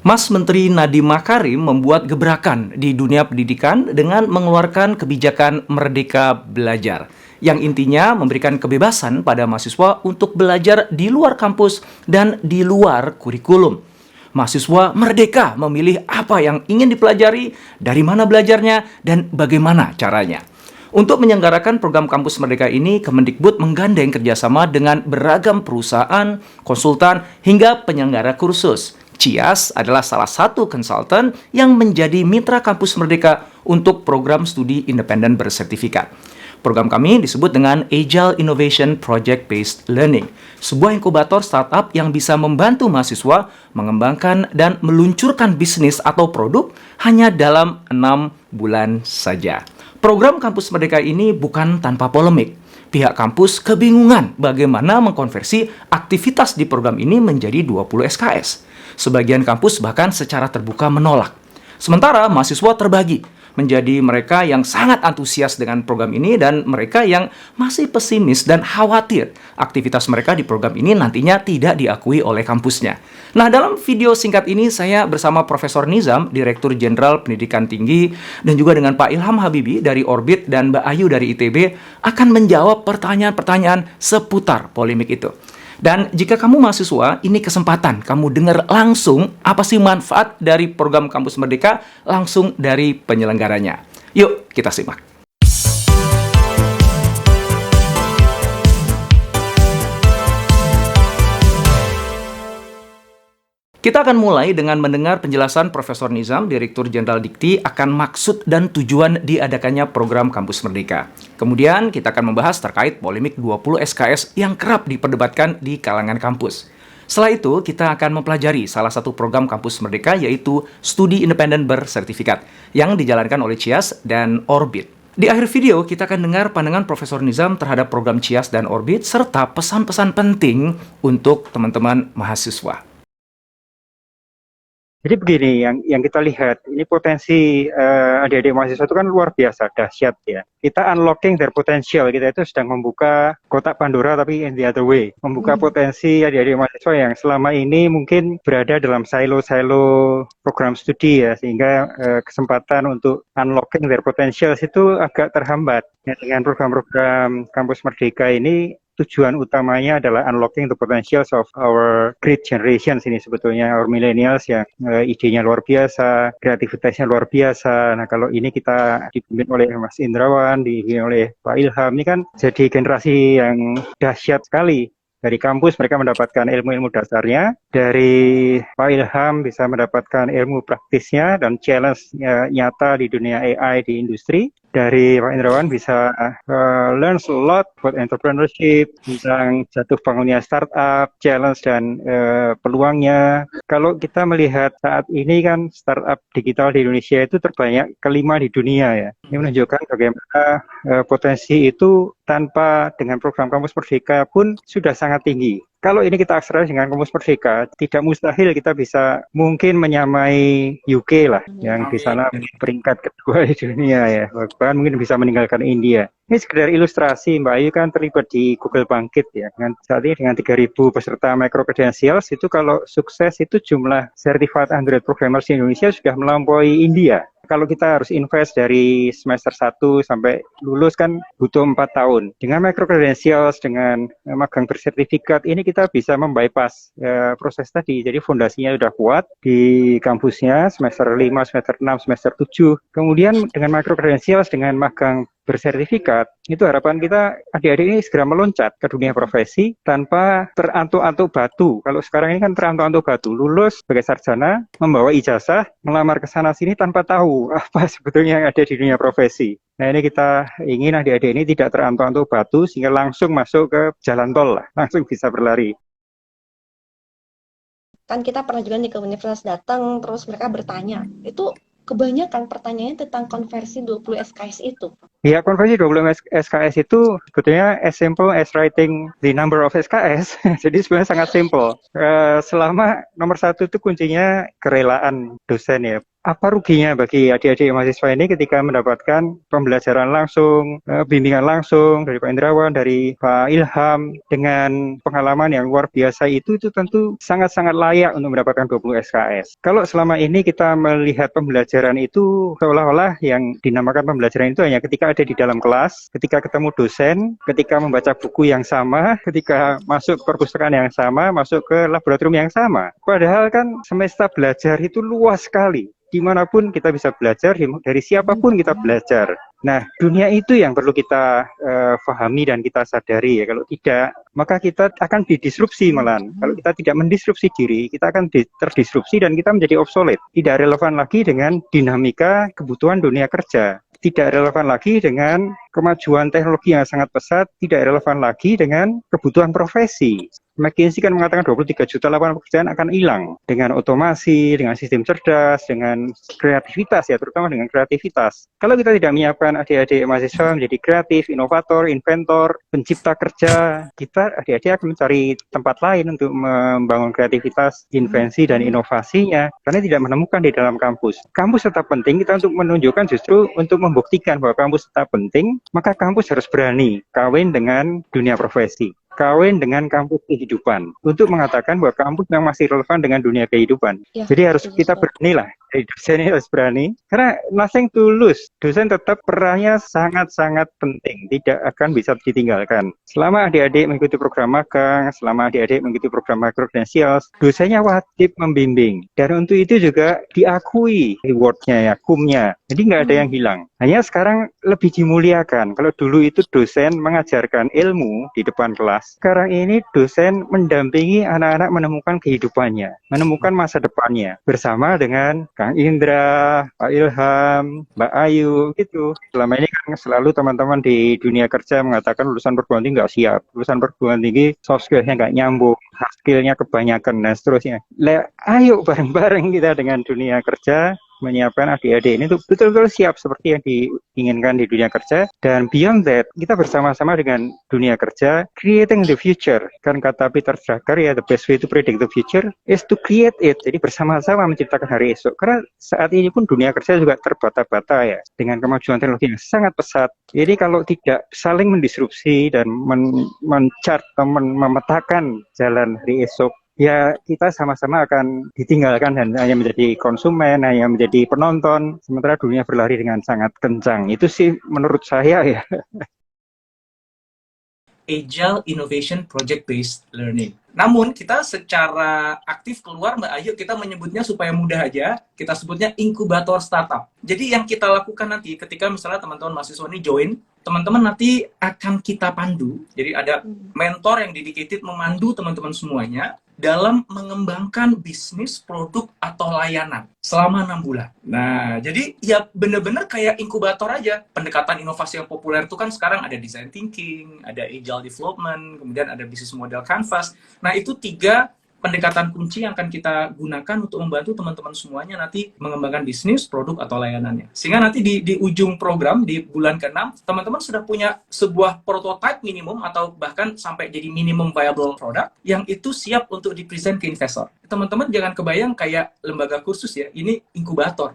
Mas Menteri Nadiem Makarim membuat gebrakan di dunia pendidikan dengan mengeluarkan kebijakan Merdeka Belajar, yang intinya memberikan kebebasan pada mahasiswa untuk belajar di luar kampus dan di luar kurikulum. Mahasiswa merdeka memilih apa yang ingin dipelajari, dari mana belajarnya, dan bagaimana caranya. Untuk menyelenggarakan program Kampus Merdeka ini, Kemendikbud menggandeng kerjasama dengan beragam perusahaan, konsultan, hingga penyelenggara kursus. CIAS adalah salah satu konsultan yang menjadi mitra Kampus Merdeka untuk program studi independen bersertifikat. Program kami disebut dengan Agile Innovation Project Based Learning, sebuah inkubator startup yang bisa membantu mahasiswa mengembangkan dan meluncurkan bisnis atau produk hanya dalam 6 bulan saja. Program Kampus Merdeka ini bukan tanpa polemik. Pihak kampus kebingungan bagaimana mengkonversi aktivitas di program ini menjadi 20 SKS. Sebagian kampus bahkan secara terbuka menolak. Sementara mahasiswa terbagi menjadi mereka yang sangat antusias dengan program ini dan mereka yang masih pesimis dan khawatir aktivitas mereka di program ini nantinya tidak diakui oleh kampusnya. Nah, dalam video singkat ini saya bersama Profesor Nizam, Direktur Jenderal Pendidikan Tinggi, dan juga dengan Pak Ilham Habibie dari Orbit dan Mbak Ayu dari ITB akan menjawab pertanyaan-pertanyaan seputar polemik itu. Dan jika kamu mahasiswa, ini kesempatan kamu dengar langsung apa sih manfaat dari program Kampus Merdeka langsung dari penyelenggaranya. Yuk, kita simak. Kita akan mulai dengan mendengar penjelasan Profesor Nizam, Direktur Jenderal Dikti, akan maksud dan tujuan diadakannya program Kampus Merdeka. Kemudian kita akan membahas terkait polemik 20 SKS yang kerap diperdebatkan di kalangan kampus. Setelah itu, kita akan mempelajari salah satu program Kampus Merdeka, yaitu Studi Independen Bersertifikat, yang dijalankan oleh CIAS dan Orbit. Di akhir video, kita akan dengar pandangan Profesor Nizam terhadap program CIAS dan Orbit, serta pesan-pesan penting untuk teman-teman mahasiswa. Jadi begini, yang kita lihat, ini potensi adik-adik mahasiswa itu kan luar biasa, dahsyat ya. Kita unlocking their potential, kita itu sedang membuka kotak Pandora tapi in the other way. Membuka potensi adik-adik mahasiswa yang selama ini mungkin berada dalam silo-silo program studi ya, sehingga kesempatan untuk unlocking their potential itu agak terhambat. Ya, dengan program-program Kampus Merdeka ini, tujuan utamanya adalah unlocking the potentials of our great generations ini sebetulnya, our millennials yang idenya luar biasa, kreativitasnya luar biasa. Nah, kalau ini kita dipimpin oleh Mas Indrawan, dipimpin oleh Pak Ilham, ini kan jadi generasi yang dahsyat sekali. Dari kampus mereka mendapatkan ilmu-ilmu dasarnya, dari Pak Ilham bisa mendapatkan ilmu praktisnya dan challenge nyata di dunia AI di industri. Dari Pak Indrawan bisa learn a lot about entrepreneurship, tentang jatuh bangunnya startup, challenge dan peluangnya. Kalau kita melihat saat ini kan startup digital di Indonesia itu terbanyak kelima di dunia ya. Ini menunjukkan bagaimana potensi itu tanpa dengan program Kampus Merdeka pun sudah sangat tinggi. Kalau ini kita akselerasi dengan Kampus Merdeka, tidak mustahil kita bisa mungkin menyamai UK lah, yang di sana peringkat kedua di dunia ya, bahkan mungkin bisa meninggalkan India. Ini sekedar ilustrasi, Mbak Ayu kan terlibat di Google Bangkit ya, saat ini dengan 3.000 peserta micro credentials, itu kalau sukses itu jumlah Certified Android Programmers di Indonesia sudah melampaui India. Kalau kita harus invest dari semester 1 sampai lulus kan butuh 4 tahun. Dengan micro credentials, dengan magang bersertifikat, ini kita bisa membypass proses tadi. Jadi fondasinya sudah kuat di kampusnya, semester 5, semester 6, semester 7. Kemudian dengan micro credentials, dengan magang bersertifikat, itu harapan kita adik-adik ini segera meloncat ke dunia profesi tanpa terantuk-antuk batu. Kalau sekarang ini kan terantuk-antuk batu, lulus sebagai sarjana, membawa ijazah, melamar ke sana-sini tanpa tahu apa sebetulnya yang ada di dunia profesi. Nah, ini kita ingin adik-adik ini tidak terantuk-antuk batu sehingga langsung masuk ke jalan tol lah, langsung bisa berlari. Kan kita pernah juga nih ke universitas datang, terus mereka bertanya, itu kebanyakan pertanyaannya tentang konversi 20 SKS itu. Ya, konversi 20 SKS itu sebetulnya as simple as writing the number of SKS. Jadi sebenarnya sangat simple. Selama nomor satu itu kuncinya kerelaan dosen ya. Apa ruginya bagi adik-adik mahasiswa ini ketika mendapatkan pembelajaran langsung, bimbingan langsung dari Pak Indrawan, dari Pak Ilham, dengan pengalaman yang luar biasa itu tentu sangat-sangat layak untuk mendapatkan 20 SKS. Kalau selama ini kita melihat pembelajaran itu seolah-olah yang dinamakan pembelajaran itu hanya ketika ada di dalam kelas, ketika ketemu dosen, ketika membaca buku yang sama, ketika masuk ke perpustakaan yang sama, masuk ke laboratorium yang sama. Padahal kan semesta belajar itu luas sekali. Dimanapun kita bisa belajar, dari siapapun kita belajar. Nah, dunia itu yang perlu kita pahami dan kita sadari ya. Kalau tidak, maka kita akan didisrupsi malah. Kalau kita tidak mendisrupsi diri, kita akan terdisrupsi dan kita menjadi obsolete. Tidak relevan lagi dengan dinamika kebutuhan dunia kerja. Tidak relevan lagi dengan kemajuan teknologi yang sangat pesat, tidak relevan lagi dengan kebutuhan profesi. McKinsey kan mengatakan 23 juta lapangan pekerjaan akan hilang dengan otomasi, dengan sistem cerdas, dengan kreativitas ya, terutama dengan kreativitas. Kalau kita tidak menyiapkan adik-adik mahasiswa menjadi kreatif, inovator, inventor, pencipta kerja, kita adik-adik akan mencari tempat lain untuk membangun kreativitas, invensi, dan inovasinya, karena tidak menemukan di dalam kampus. Kampus tetap penting, kita untuk menunjukkan justru untuk membuktikan bahwa kampus tetap penting, maka kampus harus berani kawin dengan dunia profesi. Kawin dengan kampus kehidupan untuk mengatakan bahwa kampus yang masih relevan dengan dunia kehidupan. Ya, jadi harus kita berani lah. Dosen ini harus berani karena nothing to lose. Dosen tetap perannya sangat-sangat penting, tidak akan bisa ditinggalkan. Selama adik-adik mengikuti program magang, selama adik-adik mengikuti program micro-credentials, dosennya wajib membimbing. Dan untuk itu juga diakui reward-nya ya, kumnya. Jadi nggak ada yang hilang. Hanya sekarang lebih dimuliakan. Kalau dulu itu dosen mengajarkan ilmu di depan kelas, sekarang ini dosen mendampingi anak-anak menemukan kehidupannya, menemukan masa depannya bersama dengan Kang Indra, Pak Ilham, Mbak Ayu, gitu. Selama ini kan selalu teman-teman di dunia kerja mengatakan lulusan perguruan tinggi nggak siap, lulusan perguruan tinggi soft skill-nya nggak nyambung, hard skill-nya kebanyakan, dan seterusnya. Ayo bareng-bareng kita dengan dunia kerja, menyiapkan adik-adik ini untuk betul-betul siap seperti yang diinginkan di dunia kerja. Dan beyond that, kita bersama-sama dengan dunia kerja, creating the future. Kan kata Peter Drucker ya, the best way to predict the future is to create it. Jadi bersama-sama menciptakan hari esok. Karena saat ini pun dunia kerja juga terbata-bata ya, dengan kemajuan teknologi yang sangat pesat. Jadi kalau tidak saling mendisrupsi dan men-chart, memetakan jalan hari esok, ya kita sama-sama akan ditinggalkan dan hanya menjadi konsumen, hanya menjadi penonton, sementara dunia berlari dengan sangat kencang. Itu sih menurut saya ya. Agile Innovation Project Based Learning. Namun kita secara aktif keluar, Mbak Ayu, kita menyebutnya supaya mudah aja, kita sebutnya inkubator startup. Jadi yang kita lakukan nanti ketika misalnya teman-teman mahasiswa ini join, teman-teman nanti akan kita pandu. Jadi ada mentor yang dedicated memandu teman-teman semuanya dalam mengembangkan bisnis, produk, atau layanan selama 6 bulan. Nah, jadi ya bener-bener kayak inkubator aja. Pendekatan inovasi yang populer itu kan sekarang ada design thinking, ada agile development, kemudian ada business model canvas. Nah, itu 3 pendekatan kunci yang akan kita gunakan untuk membantu teman-teman semuanya nanti mengembangkan bisnis, produk, atau layanannya. Sehingga nanti di ujung program, di bulan ke-6, teman-teman sudah punya sebuah prototype minimum atau bahkan sampai jadi minimum viable product yang itu siap untuk di-present ke investor. Teman-teman jangan kebayang kayak lembaga kursus ya, ini inkubator.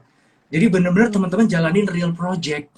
Jadi benar-benar teman-teman jalanin real project.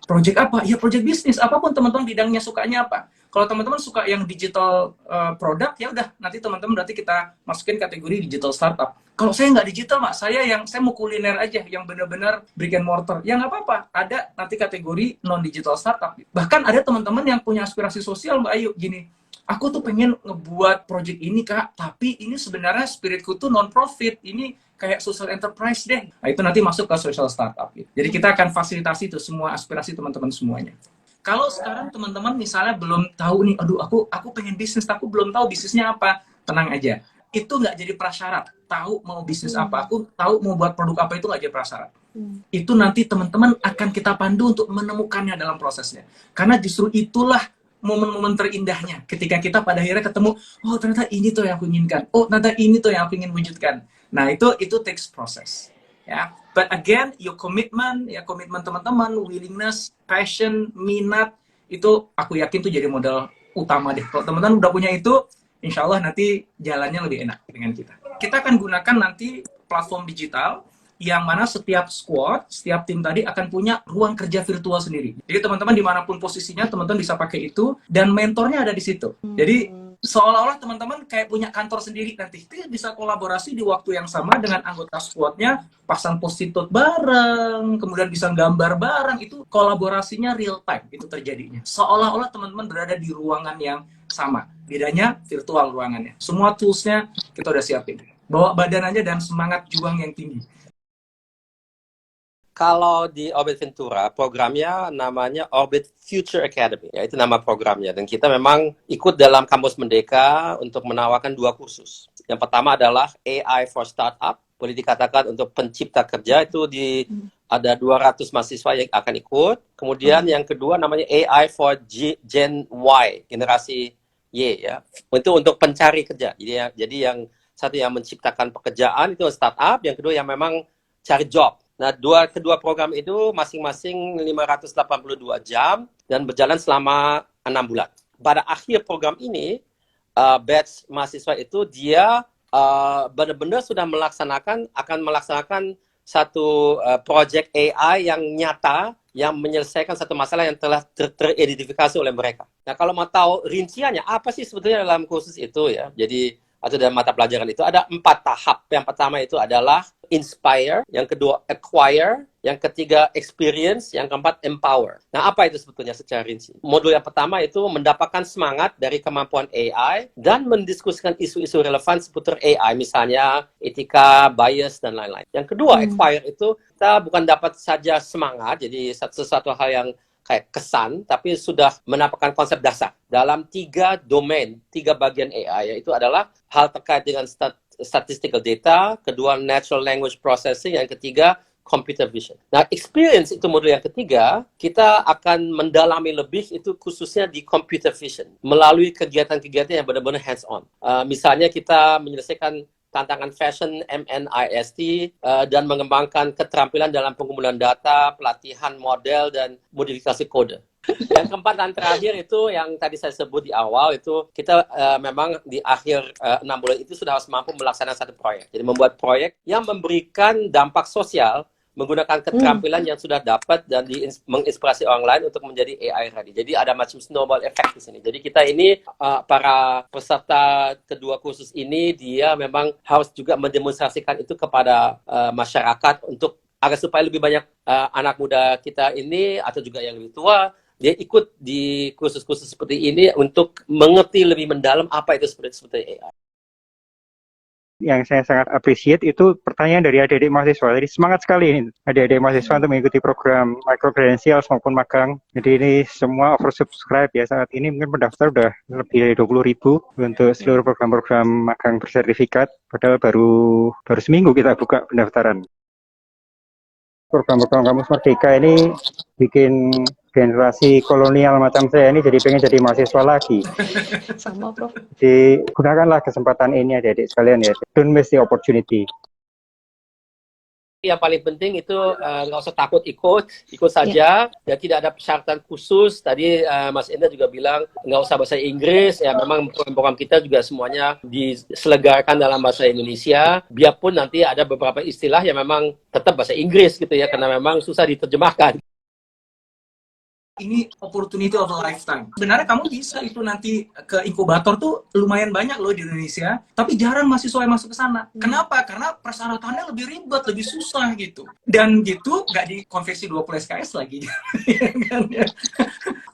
Project apa? Ya project bisnis. Apapun teman-teman bidangnya sukanya apa. Kalau teman-teman suka yang digital produk, ya udah nanti teman-teman berarti kita masukin kategori digital startup. Kalau saya nggak digital, Mak, saya mau kuliner aja, yang benar-benar brick and mortar. Ya nggak apa-apa, ada nanti kategori non-digital startup. Bahkan ada teman-teman yang punya aspirasi sosial, Mbak Ayu, gini, aku tuh pengen ngebuat project ini, Kak, tapi ini sebenarnya spiritku tuh non-profit, ini kayak social enterprise deh. Nah, itu nanti masuk ke social startup. Jadi kita akan fasilitasi itu semua aspirasi teman-teman semuanya. Kalau sekarang teman-teman misalnya belum tahu nih, aduh aku pengen bisnis, aku belum tahu bisnisnya apa, tenang aja. Itu nggak jadi prasyarat. Tahu mau bisnis apa, aku tahu mau buat produk apa, itu nggak jadi prasyarat. Itu nanti teman-teman akan kita pandu untuk menemukannya dalam prosesnya. Karena justru itulah momen-momen terindahnya ketika kita pada akhirnya ketemu, oh ternyata ini tuh yang aku inginkan, oh ternyata ini tuh yang aku ingin wujudkan. Nah itu takes process. ya. But again, your commitment, ya komitmen teman-teman, willingness, passion, minat, itu aku yakin tuh jadi modal utama deh. Kalau teman-teman udah punya itu, insya Allah nanti jalannya lebih enak dengan kita. Kita akan gunakan nanti platform digital yang mana setiap squad, setiap tim tadi akan punya ruang kerja virtual sendiri. Jadi teman-teman dimanapun posisinya, teman-teman bisa pakai itu, dan mentornya ada di situ. Jadi seolah-olah teman-teman kayak punya kantor sendiri nanti. Itu bisa kolaborasi di waktu yang sama dengan anggota squadnya, pasang post-it note bareng, kemudian bisa gambar bareng, itu kolaborasinya real time, itu terjadinya. Seolah-olah teman-teman berada di ruangan yang sama, bedanya virtual ruangannya. Semua toolsnya kita udah siapin. Bawa badan aja dan semangat juang yang tinggi. Kalau di Orbit Ventura, programnya namanya Orbit Future Academy. Ya, itu nama programnya. Dan kita memang ikut dalam Kampus Merdeka untuk menawarkan 2 kursus. Yang pertama adalah AI for Startup. Boleh dikatakan untuk pencipta kerja, itu ada 200 mahasiswa yang akan ikut. Kemudian yang kedua namanya AI for Gen Y, generasi Y. Ya. Itu untuk pencari kerja. Jadi yang satu yang menciptakan pekerjaan, itu startup. Yang kedua yang memang cari job. Nah, kedua program itu masing-masing 582 jam dan berjalan selama 6 bulan. Pada akhir program ini, batch mahasiswa itu dia benar-benar sudah akan melaksanakan satu project AI yang nyata, yang menyelesaikan satu masalah yang telah teridentifikasi oleh mereka. Nah, kalau mau tahu rinciannya, apa sih sebetulnya dalam kursus itu ya? Jadi, atau dalam mata pelajaran itu ada 4 tahap. Yang pertama itu adalah inspire, yang kedua acquire, yang ketiga experience, yang keempat empower. Nah, apa itu sebetulnya secara rinci? Modul yang pertama itu mendapatkan semangat dari kemampuan AI dan mendiskusikan isu-isu relevan seputar AI, misalnya etika, bias, dan lain-lain. Yang kedua, acquire itu kita bukan dapat saja semangat, jadi sesuatu hal yang kayak kesan, tapi sudah mendapatkan konsep dasar dalam 3 domain, 3 bagian AI, yaitu adalah hal terkait dengan statistical data, kedua natural language processing, yang ketiga computer vision. Nah, experience itu modul yang ketiga, kita akan mendalami lebih itu khususnya di computer vision melalui kegiatan-kegiatan yang benar-benar hands-on. Misalnya kita menyelesaikan tantangan fashion MNIST dan mengembangkan keterampilan dalam pengumpulan data, pelatihan model, dan modifikasi kode. Yang keempat dan terakhir itu yang tadi saya sebut di awal, itu kita memang di akhir 6 bulan itu sudah harus mampu melaksanakan satu proyek. Jadi membuat proyek yang memberikan dampak sosial menggunakan keterampilan yang sudah dapat dan menginspirasi orang lain untuk menjadi AI ready. Jadi ada macam snowball effect di sini. Jadi kita ini para peserta kedua kursus ini, dia memang harus juga mendemonstrasikan itu kepada masyarakat untuk agar supaya lebih banyak anak muda kita ini atau juga yang lebih tua dia ikut di kursus-kursus seperti ini untuk mengerti lebih mendalam apa itu seperti AI. Yang saya sangat appreciate itu pertanyaan dari adik-adik mahasiswa. Jadi semangat sekali ini adik-adik mahasiswa untuk mengikuti program micro credentials maupun magang. Jadi ini semua oversubscribe ya. Saat ini mungkin pendaftar udah lebih dari 20.000 untuk seluruh program-program magang bersertifikat. Padahal baru seminggu kita buka pendaftaran. Program-program Kampus Merdeka ini bikin generasi kolonial macam saya ini jadi pengen jadi mahasiswa lagi. Sama, Prof. Jadi gunakanlah kesempatan ini adik-adik sekalian ya. Don't miss the opportunity. Yang paling penting itu nggak usah takut ikut saja. Ya, tidak ada persyaratan khusus. Tadi Mas Enda juga bilang nggak usah bahasa Inggris. Ya memang program-program kita juga semuanya diselenggarakan dalam bahasa Indonesia. Biarpun nanti ada beberapa istilah yang memang tetap bahasa Inggris gitu ya, karena memang susah diterjemahkan. Ini opportunity of a lifetime. Sebenarnya kamu bisa itu nanti ke inkubator tuh lumayan banyak loh di Indonesia, tapi jarang mahasiswa yang masuk ke sana. Kenapa? Karena persyaratannya lebih ribet, lebih susah gitu. Dan gitu nggak dikonversi 20 SKS lagi.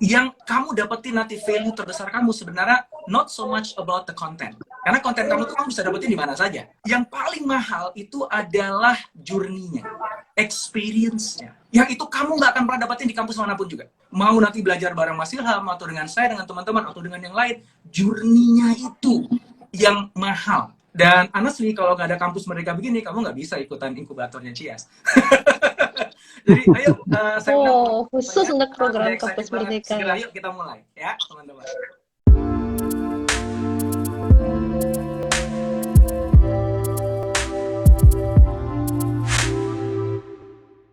Yang kamu dapetin nanti value terbesar kamu sebenarnya not so much about the content. Karena konten kamu tuh kamu bisa dapetin di mana saja. Yang paling mahal itu adalah journey-nya, experience-nya. Yang itu kamu nggak akan pernah dapetin di kampus manapun juga. Mau nanti belajar bareng Mas Ilham, atau dengan saya, dengan teman-teman, atau dengan yang lain, journey-nya itu yang mahal. Dan honestly, kalau nggak ada kampus Merdeka begini, kamu nggak bisa ikutan inkubatornya Cias. Jadi ayo, saya khusus untuk program Kampus Merdeka. Segera yuk kita mulai, ya teman-teman.